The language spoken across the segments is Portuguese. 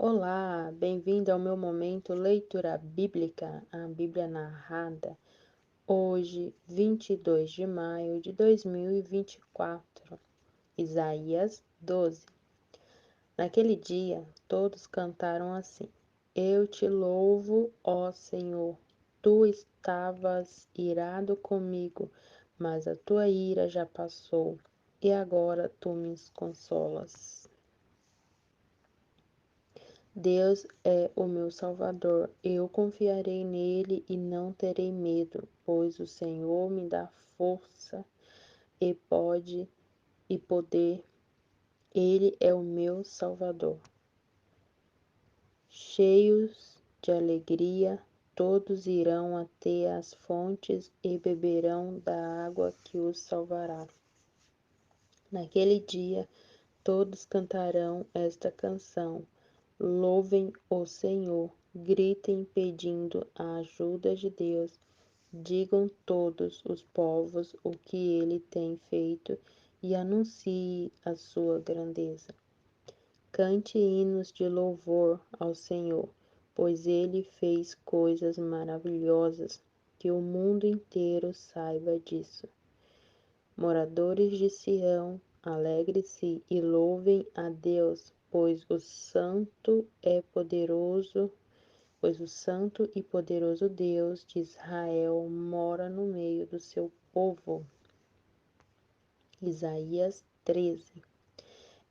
Olá, bem-vindo ao meu momento leitura bíblica, a Bíblia narrada. Hoje, 22 de maio de 2024, Isaías 12. Naquele dia, todos cantaram assim: Eu te louvo, ó Senhor. Tu estavas irado comigo, mas a tua ira já passou, e agora tu me consolas. Deus é o meu Salvador, eu confiarei nele e não terei medo, pois o Senhor me dá força e poder, ele é o meu Salvador. Cheios de alegria, todos irão até as fontes e beberão da água que os salvará. Naquele dia, todos cantarão esta canção. Louvem o Senhor, gritem pedindo a ajuda de Deus. Digam todos os povos o que ele tem feito e anuncie a sua grandeza. Cante hinos de louvor ao Senhor, pois ele fez coisas maravilhosas, que o mundo inteiro saiba disso. Moradores de Sião, alegre-se e louvem a Deus, pois o Santo e poderoso Deus de Israel mora no meio do seu povo. Isaías 13.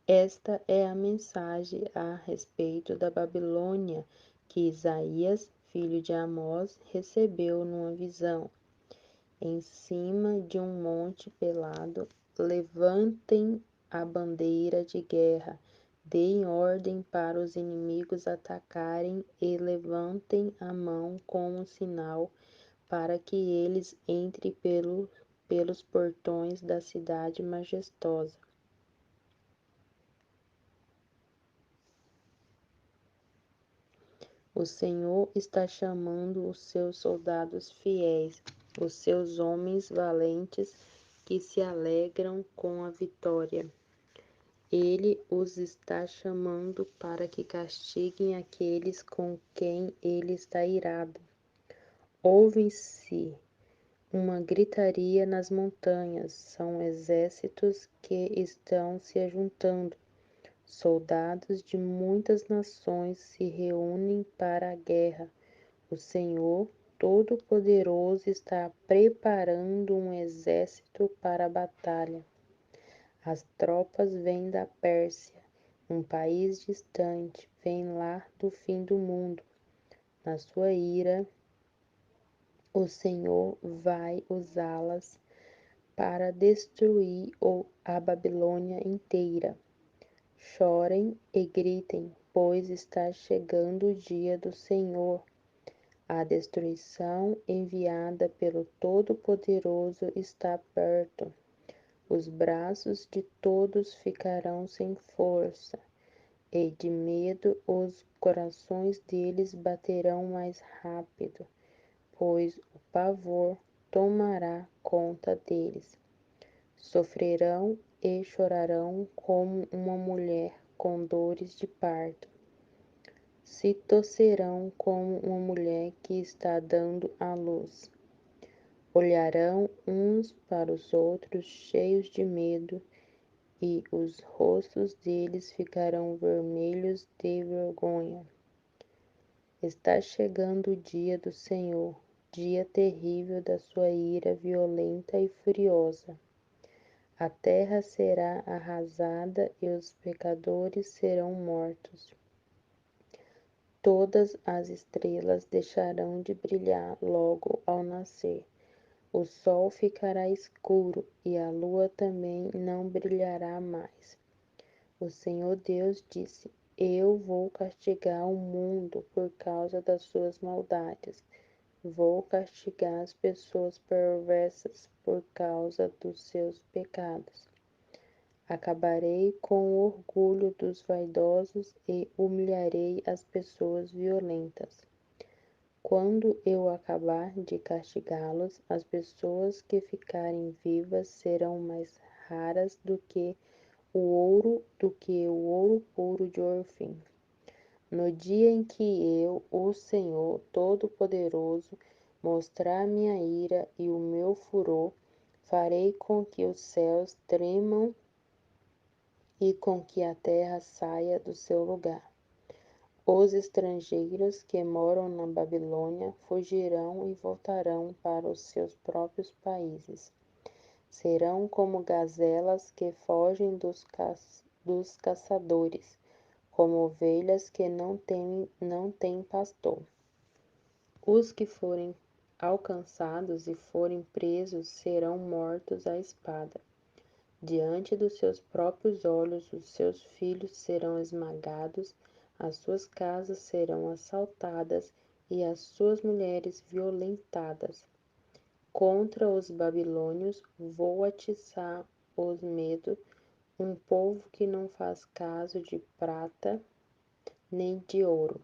Esta é a mensagem a respeito da Babilônia que Isaías, filho de Amós, recebeu numa visão. Em cima de um monte pelado, levantem a bandeira de guerra, deem ordem para os inimigos atacarem e levantem a mão como sinal para que eles entrem pelos portões da cidade majestosa. O Senhor está chamando os seus soldados fiéis, os seus homens valentes que se alegram com a vitória. Ele os está chamando para que castiguem aqueles com quem ele está irado. Ouve-se uma gritaria nas montanhas, são exércitos que estão se ajuntando. Soldados de muitas nações se reúnem para a guerra. O Senhor Todo-Poderoso está preparando um exército para a batalha. As tropas vêm da Pérsia, um país distante, vêm lá do fim do mundo. Na sua ira, o Senhor vai usá-las para destruir a Babilônia inteira. Chorem e gritem, pois está chegando o dia do Senhor. A destruição enviada pelo Todo-Poderoso está perto. Os braços de todos ficarão sem força, e de medo os corações deles baterão mais rápido, pois o pavor tomará conta deles. Sofrerão e chorarão como uma mulher com dores de parto. Se torcerão como uma mulher que está dando à luz. Olharão uns para os outros cheios de medo, e os rostos deles ficarão vermelhos de vergonha. Está chegando o dia do Senhor, dia terrível da sua ira violenta e furiosa. A terra será arrasada e os pecadores serão mortos. Todas as estrelas deixarão de brilhar logo ao nascer. O sol ficará escuro e a lua também não brilhará mais. O Senhor Deus disse: Eu vou castigar o mundo por causa das suas maldades. Vou castigar as pessoas perversas por causa dos seus pecados. Acabarei com o orgulho dos vaidosos e humilharei as pessoas violentas. Quando eu acabar de castigá-los, as pessoas que ficarem vivas serão mais raras do que o ouro puro de Orfim. No dia em que eu, o Senhor Todo-Poderoso, mostrar minha ira e o meu furor, farei com que os céus tremam e com que a terra saia do seu lugar. Os estrangeiros que moram na Babilônia fugirão e voltarão para os seus próprios países. Serão como gazelas que fogem dos caçadores, como ovelhas que não têm pastor. Os que forem alcançados e forem presos serão mortos à espada. Diante dos seus próprios olhos, os seus filhos serão esmagados, as suas casas serão assaltadas e as suas mulheres violentadas. Contra os babilônios vou atiçar os medo, um povo que não faz caso de prata nem de ouro.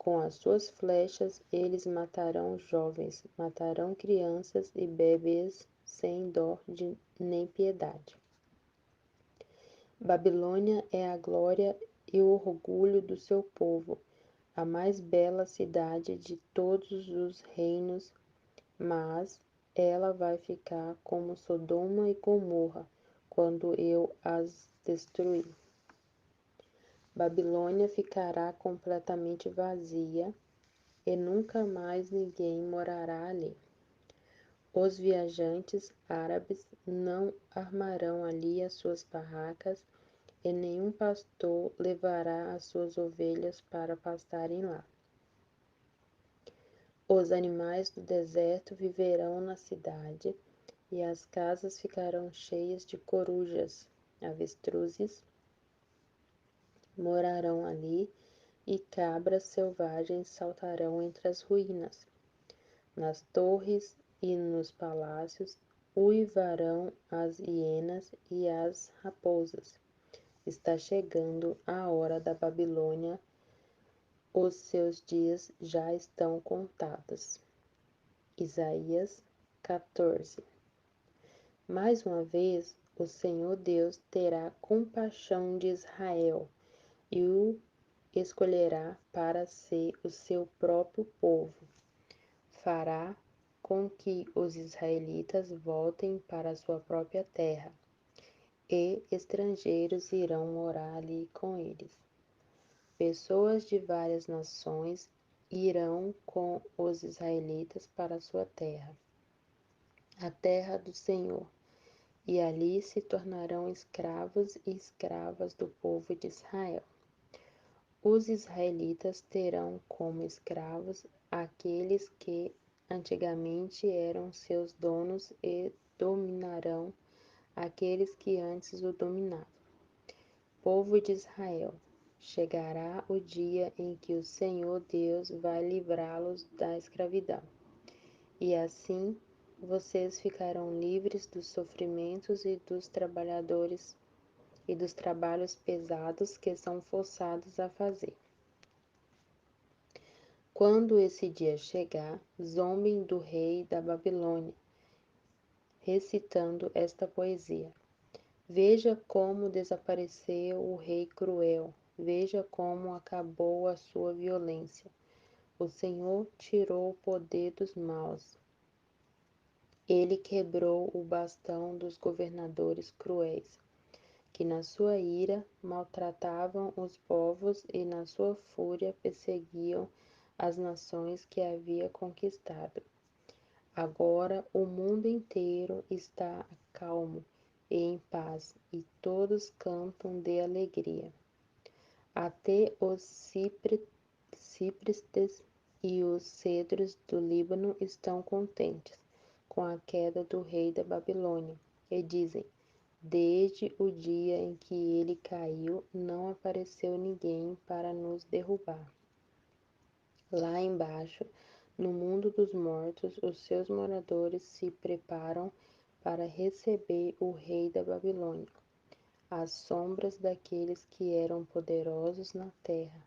Com as suas flechas eles matarão jovens, matarão crianças e bebês sem dó nem piedade. Babilônia é a glória e o orgulho do seu povo, a mais bela cidade de todos os reinos, mas ela vai ficar como Sodoma e Gomorra quando eu as destruir. Babilônia ficará completamente vazia e nunca mais ninguém morará ali. Os viajantes árabes não armarão ali as suas barracas e nenhum pastor levará as suas ovelhas para pastarem lá. Os animais do deserto viverão na cidade e as casas ficarão cheias de corujas, avestruzes morarão ali e cabras selvagens saltarão entre as ruínas. Nas torres e nos palácios uivarão as hienas e as raposas. Está chegando a hora da Babilônia, os seus dias já estão contados. Isaías 14. Mais uma vez, o Senhor Deus terá compaixão de Israel e o escolherá para ser o seu próprio povo. Fará com que os israelitas voltem para a sua própria terra, e estrangeiros irão morar ali com eles. Pessoas de várias nações irão com os israelitas para a sua terra, a terra do Senhor, e ali se tornarão escravos e escravas do povo de Israel. Os israelitas terão como escravos aqueles que antigamente eram seus donos e dominarão aqueles que antes o dominavam. Povo de Israel, chegará o dia em que o Senhor Deus vai livrá-los da escravidão. E assim vocês ficarão livres dos sofrimentos e dos trabalhadores e dos trabalhos pesados que são forçados a fazer. Quando esse dia chegar, zombem do rei da Babilônia, recitando esta poesia. Veja como desapareceu o rei cruel, veja como acabou a sua violência. O Senhor tirou o poder dos maus. Ele quebrou o bastão dos governadores cruéis, que na sua ira maltratavam os povos e na sua fúria perseguiam as nações que havia conquistado. Agora o mundo inteiro está calmo e em paz, e todos cantam de alegria. Até os ciprestes e os cedros do Líbano estão contentes com a queda do rei da Babilônia, e dizem: desde o dia em que ele caiu, não apareceu ninguém para nos derrubar. Lá embaixo, no mundo dos mortos, os seus moradores se preparam para receber o rei da Babilônia. As sombras daqueles que eram poderosos na terra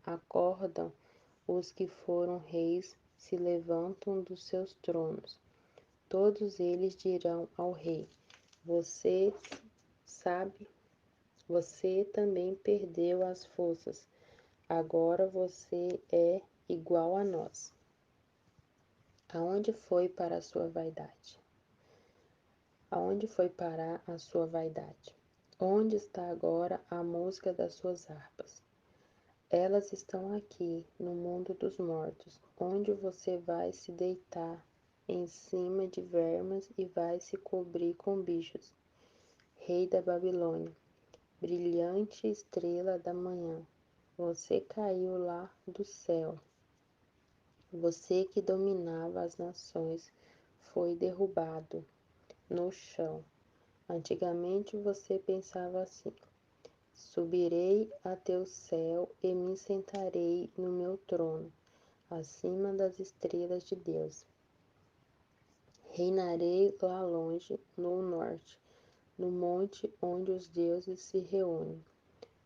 acordam, os que foram reis se levantam dos seus tronos. Todos eles dirão ao rei: Você sabe, você também perdeu as forças. Agora você é igual a nós. Aonde foi para a sua vaidade? Aonde foi parar a sua vaidade? Onde está agora a música das suas harpas? Elas estão aqui, no mundo dos mortos, onde você vai se deitar em cima de vermes e vai se cobrir com bichos. Rei da Babilônia, brilhante estrela da manhã, você caiu lá do céu. Você que dominava as nações foi derrubado no chão. Antigamente você pensava assim: subirei até o céu e me sentarei no meu trono, acima das estrelas de Deus. Reinarei lá longe, no norte, no monte onde os deuses se reúnem.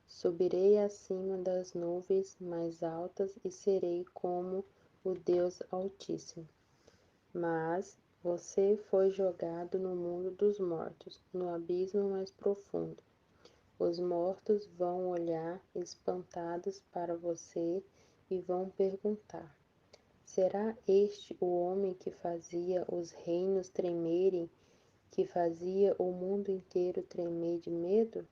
Subirei acima das nuvens mais altas e serei como o Deus Altíssimo. Mas você foi jogado no mundo dos mortos, no abismo mais profundo. Os mortos vão olhar espantados para você e vão perguntar: será este o homem que fazia os reinos tremerem, que fazia o mundo inteiro tremer de medo?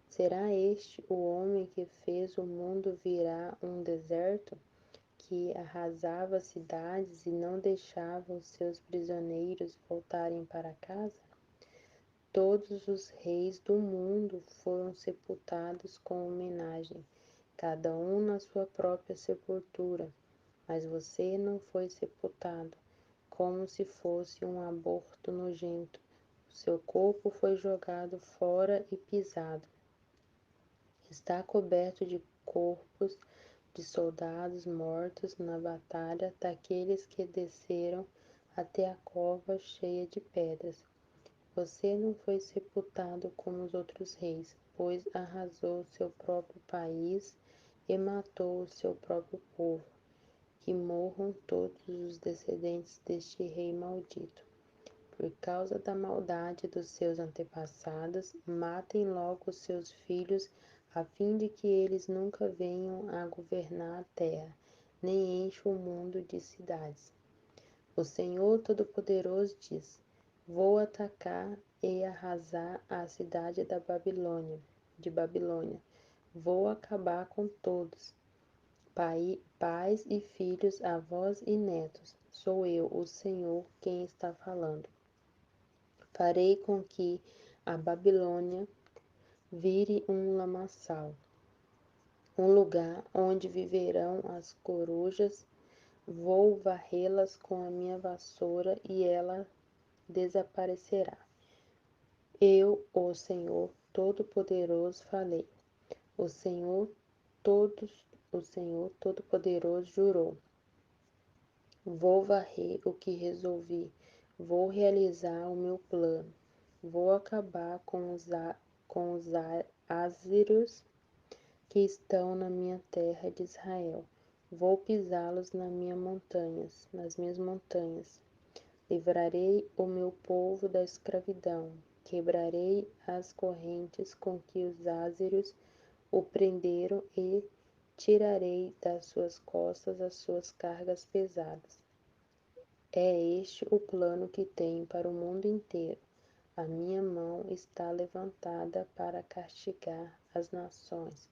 Será este o homem que fez o mundo virar um deserto, que arrasava cidades e não deixava os seus prisioneiros voltarem para casa? Todos os reis do mundo foram sepultados com homenagem, cada um na sua própria sepultura, mas você não foi sepultado, como se fosse um aborto nojento. O seu corpo foi jogado fora e pisado. Está coberto de corpos de soldados mortos na batalha, daqueles que desceram até a cova cheia de pedras. Você não foi sepultado como os outros reis, pois arrasou seu próprio país e matou o seu próprio povo. Que morram todos os descendentes deste rei maldito. Por causa da maldade dos seus antepassados, matem logo os seus filhos, a fim de que eles nunca venham a governar a terra, nem encham o mundo de cidades. O Senhor Todo-Poderoso diz: vou atacar e arrasar a cidade da Babilônia, de Babilônia. Vou acabar com todos, pais e filhos, avós e netos. Sou eu, o Senhor, quem está falando. Farei com que a Babilônia vire um lamaçal, um lugar onde viverão as corujas. Vou varrê-las com a minha vassoura e ela desaparecerá. Eu, o Senhor Todo-Poderoso, falei. O Senhor o Senhor Todo-Poderoso jurou: vou varrer o que resolvi, vou realizar o meu plano, vou acabar com os ázeros que estão na minha terra de Israel. Vou pisá-los nas minhas montanhas. Livrarei o meu povo da escravidão, quebrarei as correntes com que os ázeros o prenderam e tirarei das suas costas as suas cargas pesadas. É este o plano que tenho para o mundo inteiro. A minha mão está levantada para castigar as nações.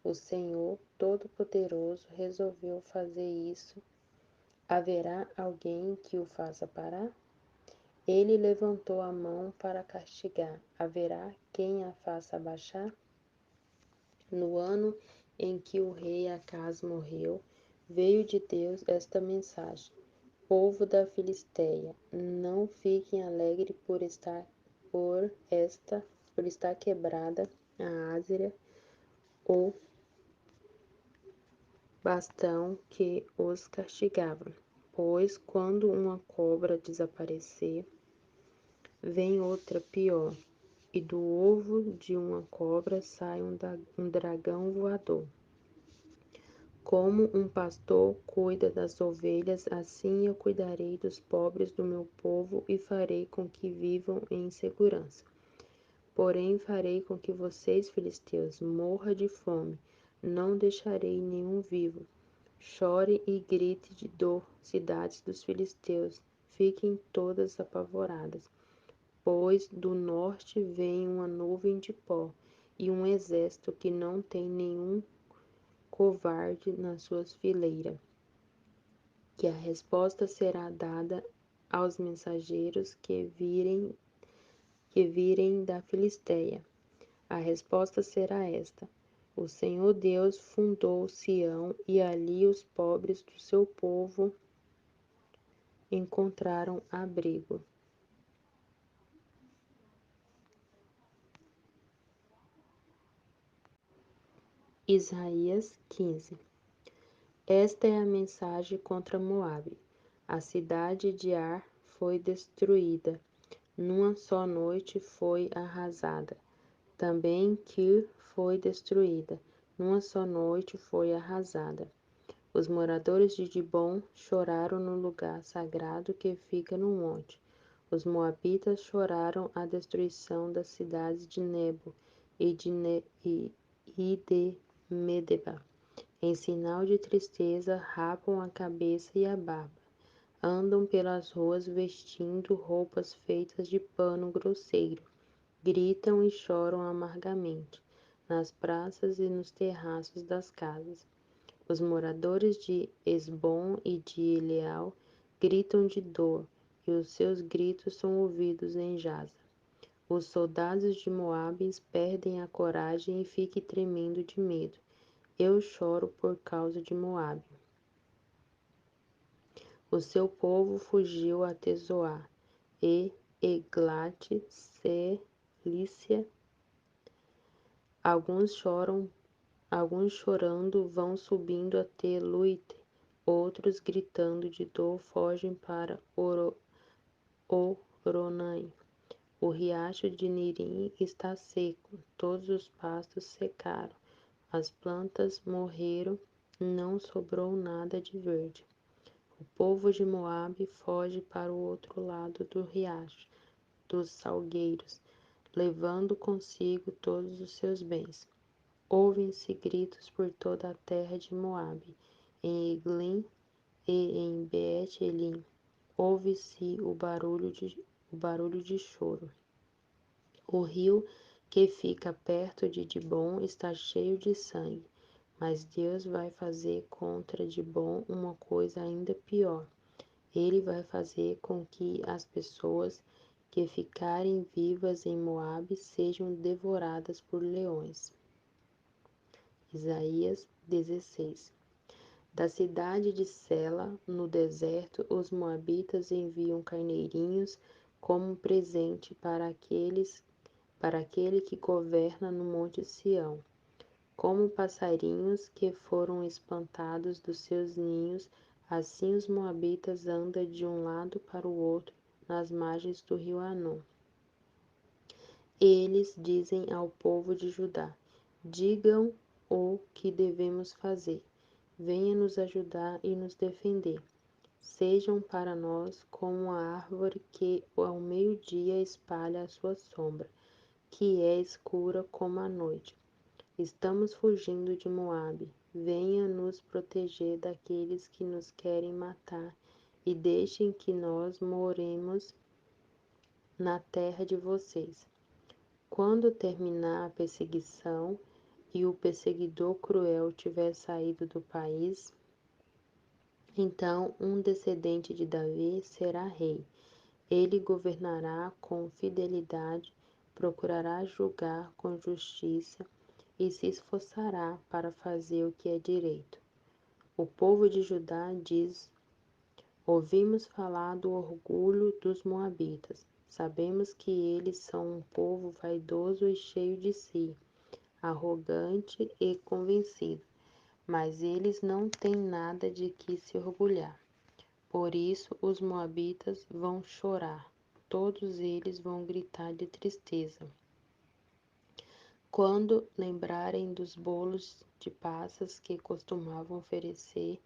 O Senhor Todo-Poderoso resolveu fazer isso. Haverá alguém que o faça parar? Ele levantou a mão para castigar. Haverá quem a faça abaixar? No ano em que o rei Acaz morreu, veio de Deus esta mensagem: povo da Filistéia, não fiquem alegres por estar quebrada a ázera, o bastão que os castigava, pois quando uma cobra desaparecer, vem outra pior, e do ovo de uma cobra sai um dragão voador. Como um pastor cuida das ovelhas, assim eu cuidarei dos pobres do meu povo e farei com que vivam em segurança. Porém farei com que vocês, filisteus, morram de fome, não deixarei nenhum vivo. Chore e grite de dor, cidades dos filisteus, fiquem todas apavoradas, pois do norte vem uma nuvem de pó e um exército que não tem nenhum covarde nas suas fileiras. Que a resposta será dada aos mensageiros que virem da Filistéia. A resposta será esta: o Senhor Deus fundou Sião e ali os pobres do seu povo encontraram abrigo. Isaías 15. Esta é a mensagem contra Moabe. A cidade de Ar foi destruída, numa só noite foi arrasada. Também Kir foi destruída, numa só noite foi arrasada. Os moradores de Dibom choraram no lugar sagrado que fica no monte. Os moabitas choraram a destruição das cidades de Nebo e de Medeba. Em sinal de tristeza, rapam a cabeça e a barba. Andam pelas ruas vestindo roupas feitas de pano grosseiro. Gritam e choram amargamente, nas praças e nos terraços das casas. Os moradores de Esbom e de Eleal gritam de dor, e os seus gritos são ouvidos em Jaza. Os soldados de Moabe perdem a coragem e ficam tremendo de medo. Eu choro por causa de Moabe. O seu povo fugiu a Tesoá e Eglat-Selícia. Alguns chorando vão subindo até Luite, outros gritando de dor fogem para Oronaim. O riacho de Nirim está seco, todos os pastos secaram, as plantas morreram, não sobrou nada de verde. O povo de Moabe foge para o outro lado do riacho, dos salgueiros, levando consigo todos os seus bens. Ouvem-se gritos por toda a terra de Moabe, em Eglim e em Bet-Elim. Ouve-se o barulho de choro. O rio que fica perto de Dibom está cheio de sangue, mas Deus vai fazer contra Dibom uma coisa ainda pior. Ele vai fazer com que as pessoas que ficarem vivas em Moabe sejam devoradas por leões. Isaías 16. Da cidade de Sela, no deserto, os moabitas enviam carneirinhos como presente para aquele que governa no monte Sião. Como passarinhos que foram espantados dos seus ninhos, assim os moabitas andam de um lado para o outro nas margens do rio Anon. Eles dizem ao povo de Judá: digam o que devemos fazer. Venha nos ajudar e nos defender. Sejam para nós como a árvore que ao meio-dia espalha a sua sombra, que é escura como a noite. Estamos fugindo de Moabe. Venha nos proteger daqueles que nos querem matar e deixem que nós moremos na terra de vocês. Quando terminar a perseguição e o perseguidor cruel tiver saído do país, então um descendente de Davi será rei. Ele governará com fidelidade, procurará julgar com justiça e se esforçará para fazer o que é direito. O povo de Judá diz: ouvimos falar do orgulho dos moabitas. Sabemos que eles são um povo vaidoso e cheio de si, arrogante e convencido, mas eles não têm nada de que se orgulhar. Por isso os moabitas vão chorar, todos eles vão gritar de tristeza. Quando lembrarem dos bolos de passas que costumavam oferecer,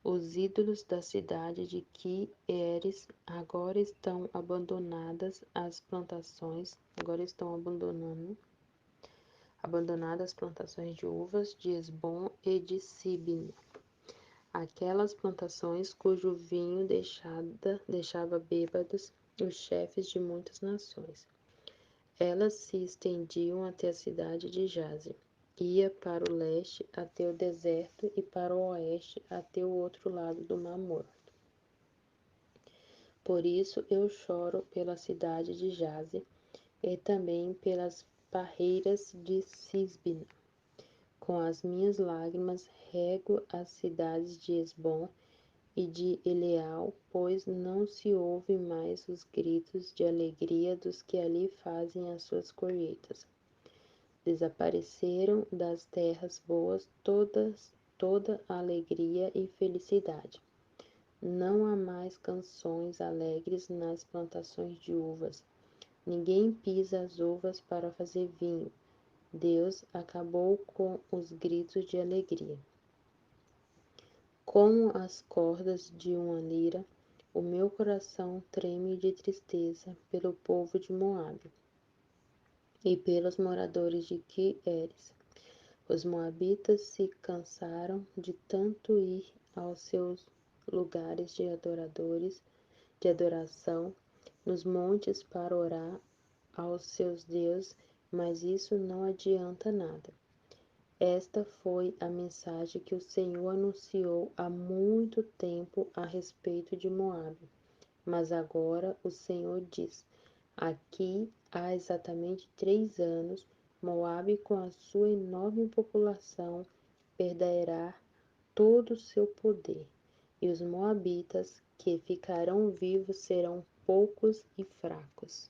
os ídolos da cidade de Que-Eres agora estão abandonadas as plantações, agora estão abandonadas as plantações de uvas de Hesbom e de Sibma, aquelas plantações cujo vinho deixava bêbados os chefes de muitas nações. Elas se estendiam até a cidade de Jazer, ia para o leste até o deserto e para o oeste até o outro lado do Mar Morto. Por isso eu choro pela cidade de Jazer e também pelas parreiras de Sisbina. Com as minhas lágrimas rego as cidades de Hesbom e de Eleal, pois não se ouve mais os gritos de alegria dos que ali fazem as suas colheitas. Desapareceram das terras boas toda a alegria e felicidade. Não há mais canções alegres nas plantações de uvas. Ninguém pisa as uvas para fazer vinho. Deus acabou com os gritos de alegria. Como as cordas de uma lira, o meu coração treme de tristeza pelo povo de Moabe e pelos moradores de Quiéres. Os moabitas se cansaram de tanto ir aos seus lugares de adoração, nos montes para orar aos seus deuses, mas isso não adianta nada. Esta foi a mensagem que o Senhor anunciou há muito tempo a respeito de Moabe. Mas agora o Senhor diz: aqui há exatamente 3 anos, Moabe, com a sua enorme população, perderá todo o seu poder, e os moabitas que ficarão vivos serão poucos e fracos.